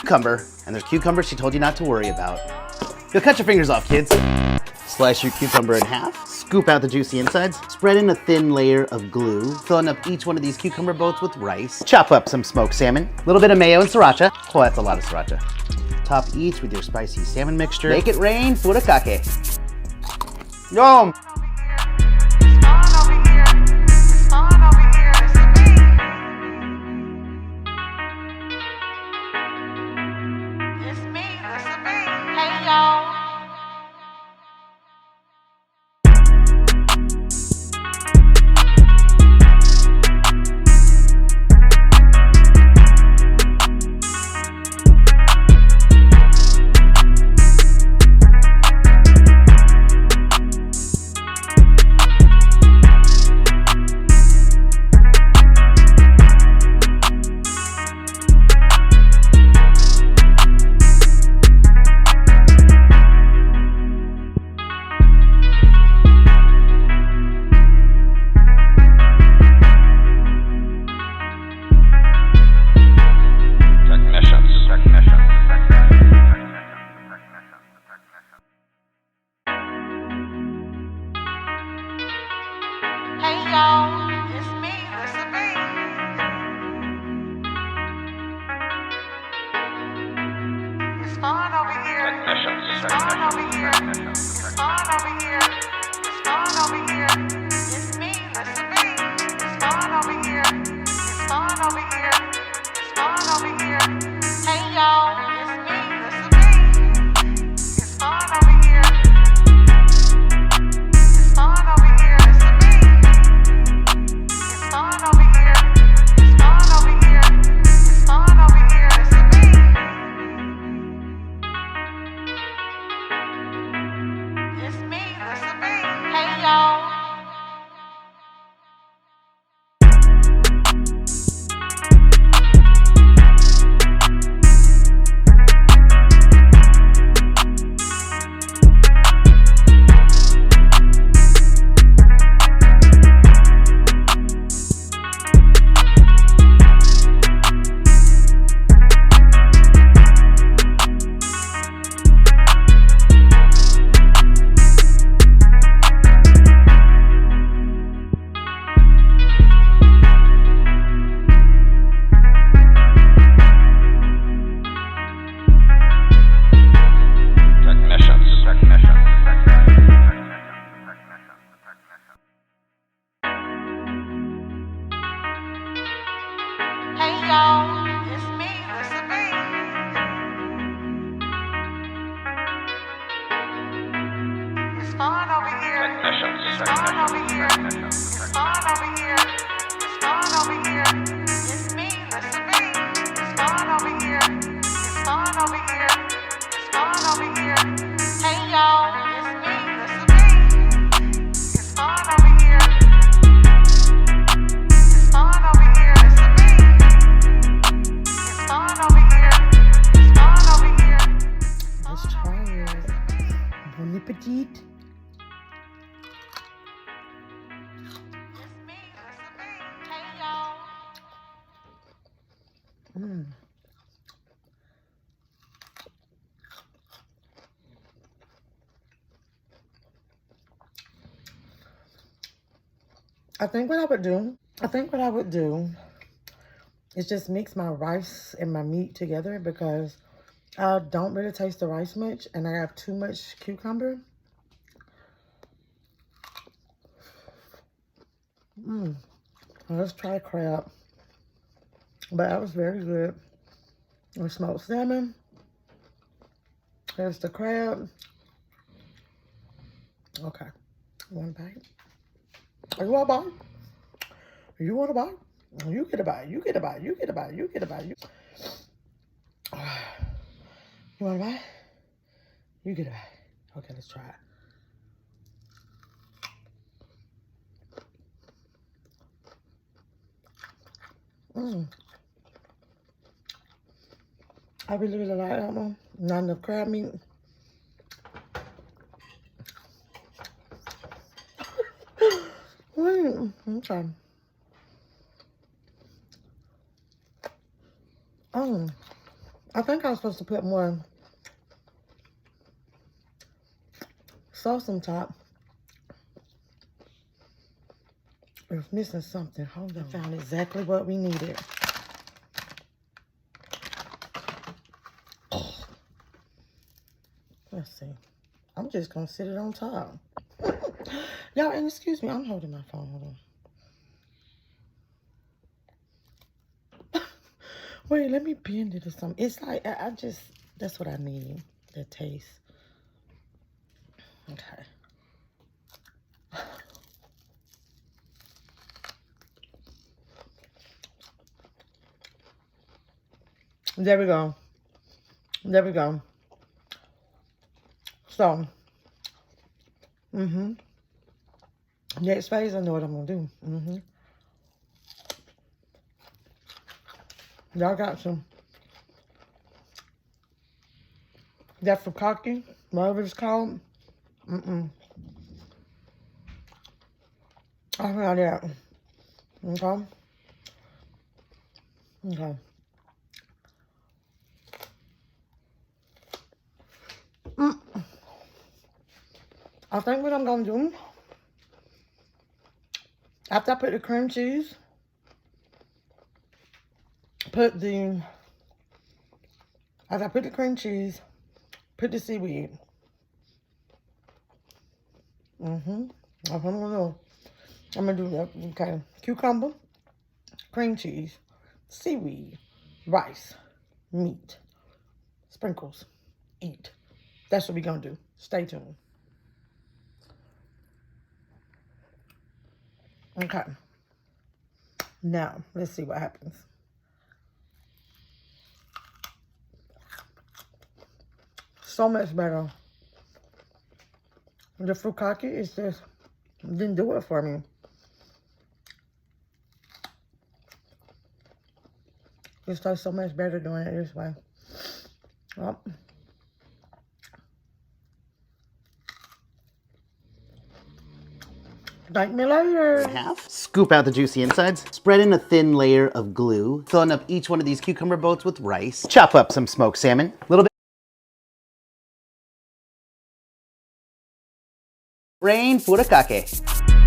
cucumber, and there's cucumbers she told you not to worry about. You'll cut your fingers off, kids. Slice your cucumber in half, scoop out the juicy insides, spread in a thin layer of glue, filling up each one of these cucumber boats with rice. Chop up some smoked salmon, a little bit of mayo and sriracha. Oh, that's a lot of sriracha. Top each with your spicy salmon mixture. Make it rain, furikake. Yum! I think what I would do is just mix my rice and my meat together because I don't really taste the rice much and I have too much cucumber. Let's try crab. But that was very good. The smoked salmon. There's the crab. Okay. One bite. You want a bite? You want a bite? You get a bite. You get a bite. You get a bite. You get a bite. You want a bite? You get a bite. Okay, let's try it. I really, really like that one. Not enough crab meat. Okay. I think I was supposed to put more sauce on top. It's missing something. Hold on. I found exactly what we needed. Let's see. I'm just gonna sit it on top. Y'all, and excuse me, I'm holding my phone. Hold on. Wait, let me bend it or something. It's like I just, that's what I need. The taste. Okay. There we go. There we go. So, next phase, I know what I'm gonna do. Y'all got some. That fukake, whatever it's called. I got that. Okay. Okay. I think what I'm gonna do, after I put the cream cheese, put the seaweed. That's what I'm gonna do. I'm gonna do that. Okay. Cucumber, cream cheese, seaweed, rice, meat, sprinkles, eat. That's what we're gonna do. Stay tuned. Okay. Now, let's see what happens. So much better. The fukake is just, didn't do it for me. It tastes so much better doing it this way. Well, thank me later. In half, scoop out the juicy insides, spread in a thin layer of glue, filling up each one of these cucumber boats with rice, chop up some smoked salmon, a little bit rain furikake.